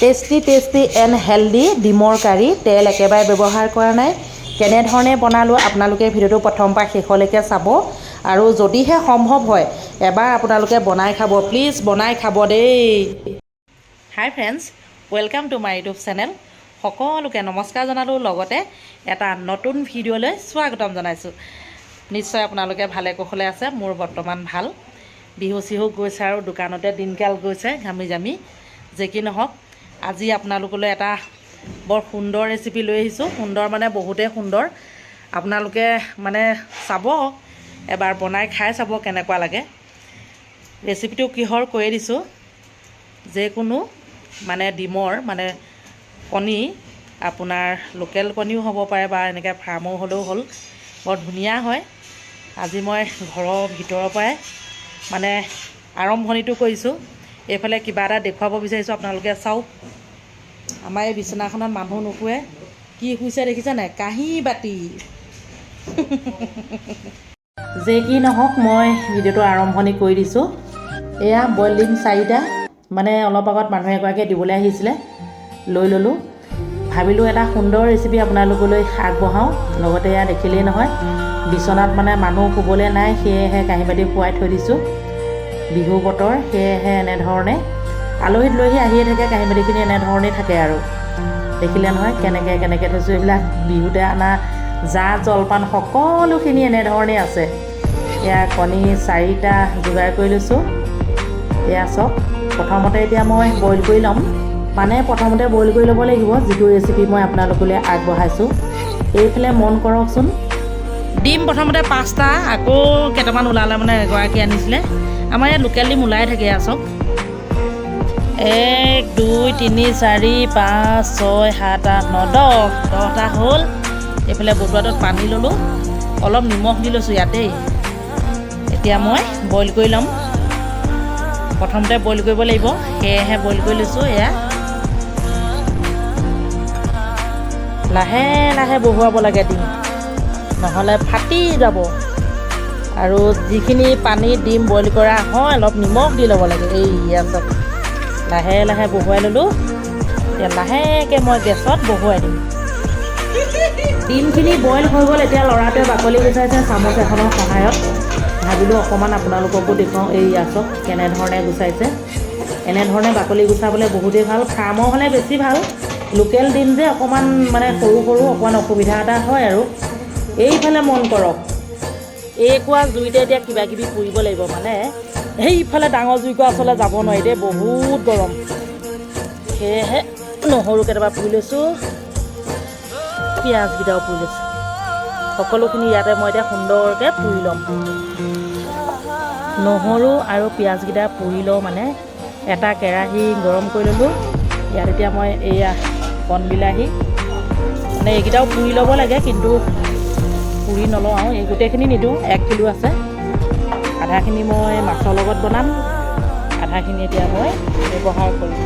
Tasty and healthy ডিমৰ কাৰী। তেল একেবাৰে ব্যৱহাৰ কৰা নাই। কেনেধৰণে বনালোঁ আপোনালোকে ভিডিঅ'টো প্ৰথম পৰা শেষলৈকে চাব আৰু যদিহে সম্ভৱ হয় এবাৰ আপোনালোকে বনাই খাব, প্লিজ বনাই খাব দেই। হাই friends, welcome to my YouTube channel. সকলোকে নমস্কাৰ জনালোঁ, লগতে এটা নতুন ভিডিঅ'লৈ স্বাগতম জনাইছোঁ। নিশ্চয় আপোনালোকে ভালে কুশলে আছে। মোৰ বৰ্তমান ভাল। বিহু চিহু গৈছে আৰু দোকানতে দিনকাল গৈছে ঘামি জামি। যে কি নহওক, আজি আপোনালোকলৈ এটা বৰ সুন্দৰ ৰেচিপি লৈ আহিছোঁ। সুন্দৰ মানে বহুতেই সুন্দৰ। আপোনালোকে মানে চাব, এবাৰ বনাই খাই চাব কেনেকুৱা লাগে। ৰেচিপিটো কিহৰ কৈ দিছোঁ, যিকোনো মানে ডিমৰ মানে কণী, আপোনাৰ লোকেল কণীও হ'ব পাৰে বা এনেকৈ ফাৰ্মৰ হ'লেও হ'ল, বৰ ধুনীয়া হয়। আজি মই ঘৰৰ ভিতৰৰ পৰাই মানে আৰম্ভণিটো কৰিছোঁ। এইফালে কিবা এটা দেখুৱাব বিচাৰিছোঁ, আপোনালোকে চাওক। আমাৰ এই বিচনাখনত মানুহ নুশুৱে, কি শুইছে দেখিছে নাই? কাঁহী বাতি। যে কি নহওক, মই ভিডিঅ'টো আৰম্ভণি কৰি দিছোঁ। এয়া বইল ডিম 4টা, মানে অলপ আগত মানুহ এগৰাকীয়ে দিবলৈ আহিছিলে, লৈ ল'লোঁ। ভাবিলোঁ এটা সুন্দৰ ৰেচিপি আপোনালোকলৈ আগবঢ়াওঁ। লগতে এয়া দেখিলেই নহয়, বিচনাত মানে মানুহ শুবলৈ নাই, সেয়েহে কাঁহী বাতি শুৱাই থৈ দিছোঁ। বিহু বতৰ, সেয়েহে এনেধৰণে আলহী দুলহী আহিয়ে থাকে, কাঁহী বাতিখিনি এনেধৰণেই থাকে আৰু। দেখিলে নহয় কেনেকৈ থৈছোঁ। এইবিলাক বিহুতে অনা জা জলপান সকলোখিনি এনেধৰণেই আছে। এয়া কণী 4টা যোগাৰ কৰি লৈছোঁ। এয়া চাওক, প্ৰথমতে এতিয়া মই বইল কৰি ল'ম। মানে প্ৰথমতে বইল কৰি ল'ব লাগিব, যিটো ৰেচিপি মই আপোনালোকলৈ আগবঢ়াইছোঁ। এইফালে মন কৰকচোন, ডিম প্ৰথমতে 5টা, আকৌ কেইটামান ওলালে, মানে এগৰাকী আনিছিলে। আমাৰ ইয়াত লোকেল ডিম ওলাই থাকে। এয়া চাওক, 1 2 3 4 5 6 7 8 9 10টা হ'ল। এইফালে বটুৱাটোত পানী ল'লোঁ, অলপ নিমখ দি লৈছোঁ ইয়াতেই। এতিয়া মই বইল কৰি ল'ম। প্ৰথমতে বইল কৰিব লাগিব, সেয়েহে বইল কৰি লৈছোঁ। এয়া লাহে লাহে বহুৱাব লাগে ডিম, নহ'লে ফাটি যাব। আৰু যিখিনি পানী ডিম বইল কৰা হয়, অলপ নিমখ দি ল'ব লাগে। এইয়া চাওক, লাহে লাহে বহুৱাই ল'লোঁ। এতিয়া লাহেকৈ মই গেছত বহুৱাই দিম। ডিমখিনি বইল হৈ গ'ল। এতিয়া ল'ৰাটোৱে বাকলি গুচাইছে চামুচ এখনৰ সহায়ত। ভাবিলোঁ অকণমান আপোনালোককো দেখুৱাওঁ। এইয়া চাওক কেনেধৰণে গুচাইছে। এনেধৰণে বাকলি গুচাবলৈ বহুতেই ভাল। ফাৰ্মৰ হ'লে বেছি ভাল। লোকেল ডিম যে অকণমান মানে সৰু অকণমান অসুবিধা এটা হয় আৰু। এইফালে মন কৰক, এইকুৱা জুইতে এতিয়া কিবাকিবি পুৰিব লাগিব। মানে সেইফালে ডাঙৰ জুইকুৰা ওচৰলৈ যাব নোৱাৰি দেই, বহুত গৰম। সেয়েহে নহৰু কেইটামান পুৰি লৈছোঁ, পিঁয়াজকেইটাও পুৰি লৈছোঁ। সকলোখিনি ইয়াতে মই এতিয়া সুন্দৰকৈ পুৰি ল'ম। নহৰু আৰু পিঁয়াজকেইটা পুৰি লওঁ, মানে এটা কেৰাহী গৰম কৰি ল'লোঁ। ইয়াত এতিয়া মই এয়া কণ বিলাহী, মানে এইকেইটাও পুৰি ল'ব লাগে, কিন্তু পুৰি নলওঁ আৰু। এই গোটেইখিনি নিদিওঁ, 1 কিলো আছে। আধাখিনি মই মাছৰ লগত বনাম, আধাখিনি এতিয়া মই ব্যৱহাৰ কৰিম।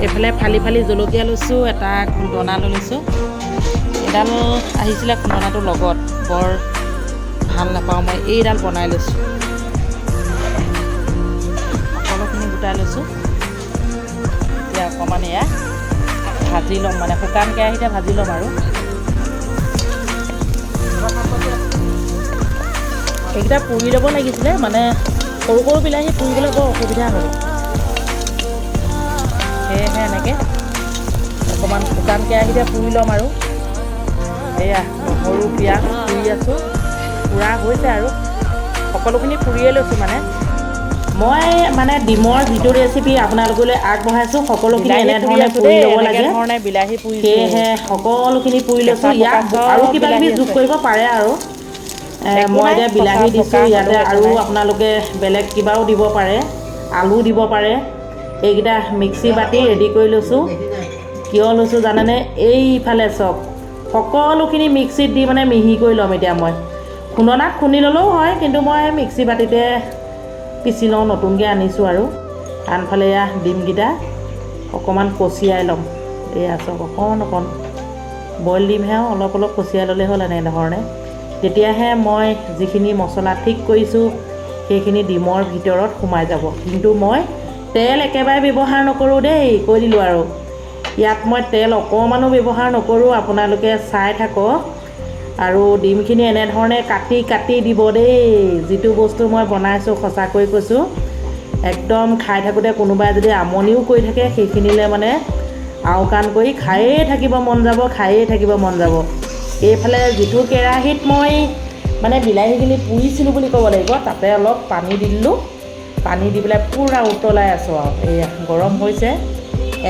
এইফালে ফালি ফালি জলকীয়া লৈছোঁ, এটা খুন্দনা লৈ লৈছোঁ। এডাল আহিছিলে খুন্দনাটোৰ লগত, বৰ ভাল নাপাওঁ মই, এইডাল বনাই লৈছোঁ। সকলোখিনি গোটাই লৈছোঁ। এতিয়া অকণমান এয়া ভাজি ল'ম, মানে শুকান কেৰাহীতে ভাজি ল'ম আৰু। এইকেইটা পুৰি ল'ব লাগিছিলে, মানে সৰু বিলাহী পুৰিবলৈ বৰ অসুবিধা হয়। সেয়েহে এনেকৈ অকণমান শুকান কেৰাহীতে পুৰি ল'ম আৰু। এয়া নহৰু পিঁয়াজ পুৰি আছোঁ, পুৰা হৈছে আৰু। সকলোখিনি পুৰিয়ে লৈছোঁ। মানে মই মানে ডিমৰ যিটো ৰেচিপি আপোনালোকলৈ আগবঢ়াইছোঁ, সকলোখিনি এনেধৰণে পুৰি ল'ব লাগে। সেয়েহে সকলোখিনি পুৰি লৈছোঁ। ইয়াত আৰু কিবাকিবি যোগ কৰিব পাৰে আৰু। মই এতিয়া বিলাহী দিছোঁ ইয়াতে, আৰু আপোনালোকে বেলেগ কিবাও দিব পাৰে, আলু দিব পাৰে। এইকেইটা মিক্সি বাতি ৰেডি কৰি লৈছোঁ। কিয় লৈছোঁ জানেনে? এইফালে চাওক, সকলোখিনি মিক্সিত দি মানে মিহি কৰি ল'ম। এতিয়া মই খুন্দনাত খুন্দি ল'লেও হয়, কিন্তু মই মিক্সি বাতিতে পিচি লওঁ, নতুনকৈ আনিছোঁ আৰু। আনফালে এয়া ডিমকেইটা অকণমান কচিয়াই ল'ম। এয়া চাওক, অকণ বইল ডিমহে, অলপ কচিয়াই ল'লেই হ'ল এনেধৰণে। তেতিয়াহে মই যিখিনি মছলা ঠিক কৰিছোঁ সেইখিনি ডিমৰ ভিতৰত সোমাই যাব। কিন্তু মই তেল একেবাৰে ব্যৱহাৰ নকৰোঁ দেই, কৈ দিলোঁ আৰু। ইয়াত মই তেল অকণমানো ব্যৱহাৰ নকৰোঁ, আপোনালোকে চাই থাকক। আৰু ডিমখিনি এনেধৰণে কাটি কাটি দিব দেই। যিটো বস্তু মই বনাইছোঁ সঁচাকৈ কৈছোঁ, একদম খাই থাকোঁতে কোনোবাই যদি আমনিও কৰি থাকে সেইখিনিলে মানে আওকাণ কৰি খায়েই থাকিব মন যাব, খায়েই থাকিব মন যাব। এইফালে যিটো কেৰাহীত মই মানে বিলাহীখিনি পুৰিছিলোঁ বুলি ক'ব লাগিব, তাতে অলপ পানী দি দিলোঁ। পানী দি পেলাই পূৰা উতলাই আছোঁ আৰু এয়া গৰম হৈছে।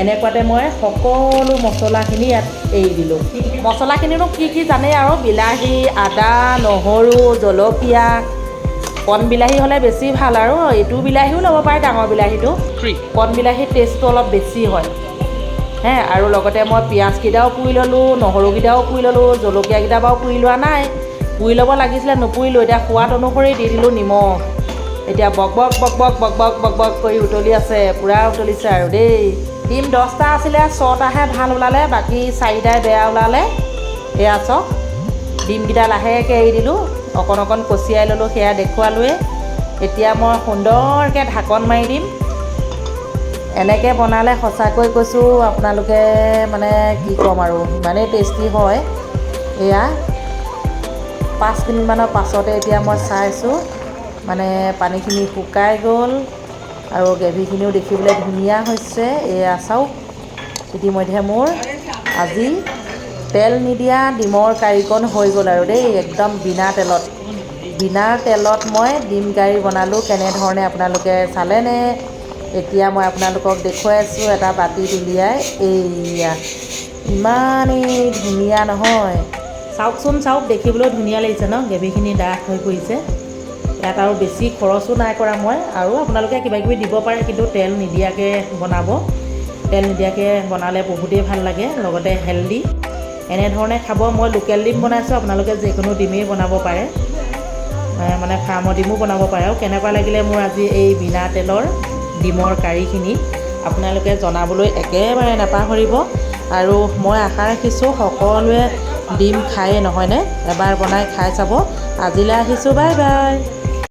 এনেকুৱাতে মই সকলো মছলাখিনি ইয়াত এৰি দিলোঁ। মছলাখিনিনো কি কি জানেই আৰু, বিলাহী, আদা, নহৰু, জলকীয়া। কণ বিলাহী হ'লে বেছি ভাল আৰু এইটো বিলাহীও ল'ব পাৰে, ডাঙৰ বিলাহীটো। কণ বিলাহীৰ টেষ্টটো অলপ বেছি হয় আৰু লগতে মই পিঁয়াজকেইটাও পুৰি ল'লোঁ, নহৰুকেইটাও পুৰি ল'লোঁ, জলকীয়াকেইটা বাৰু পুৰি লোৱা নাই, পুৰি ল'ব লাগিছিলে নপুৰিলোঁ। এতিয়া সোৱাদ অনুসৰি দি দিলোঁ নিমখ। এতিয়া বক বক বক বক বক বক বক বক কৰি উতলি আছে, পূৰা উতলিছে আৰু দেই। ডিম 10টা আছিলে, 6টাহে ভাল ওলালে, বাকী 4টাই বেয়া ওলালে। এয়া চাওক, ডিমকেইটা লাহেকৈ এৰি দিলোঁ, অকণ অকণ কচিয়াই ল'লোঁ, সেয়া দেখুৱালোৱে। এতিয়া মই সুন্দৰকৈ ঢাকন মাৰি দিম। এনেকৈ বনালে সঁচাকৈ কৈছোঁ আপোনালোকে মানে কি ক'ম আৰু, ইমানেই টেষ্টি হয়। এয়া 5 মিনিটমানৰ পাছতে এতিয়া মই চাইছোঁ, মানে পানীখিনি শুকাই গ'ল আৰু গ্ৰেভিখিনিও দেখিবলৈ ধুনীয়া হৈছে। এয়া চাওক, ইতিমধ্যে মোৰ আজি তেল নিদিয়া ডিমৰ কাৰীকণ হৈ গ'ল আৰু দেই, একদম বিনা তেলত মই ডিম কাৰী বনালোঁ। কেনেধৰণে আপোনালোকে চালেনে? এতিয়া মই আপোনালোকক দেখুৱাই আছোঁ এটা বাতিত উলিয়াই। এইয়া ইমানেই ধুনীয়া নহয়, চাওকচোন চাওক, দেখিবলৈও ধুনীয়া লাগিছে ন? গ্ৰেভিখিনি ডাঠ হৈ পৰিছে। ইয়াত আৰু বেছি খৰচো নাই কৰা মই, আৰু আপোনালোকে কিবাকিবি দিব পাৰে, কিন্তু তেল নিদিয়াকৈ বনাব। তেল নিদিয়াকৈ বনালে বহুতেই ভাল লাগে, লগতে হেল্ডি। এনেধৰণে খাব। মই লোকেল ডিম বনাইছোঁ, আপোনালোকে যিকোনো ডিমেই বনাব পাৰে, মানে ফাৰ্মৰ ডিমো বনাব পাৰে। আৰু কেনেকুৱা লাগিলে মোৰ আজি এই বিনা তেলৰ ডিমৰ কাৰীখিনি আপোনালোকে জনাবলৈ একেবাৰে নাপাহৰিব। আৰু মই আশা ৰাখিছোঁ সকলোৱে ডিম খায়েই নহয়নে? এবাৰ বনাই খাই চাব। আজিলৈ আহিছোঁ, বাই বাই।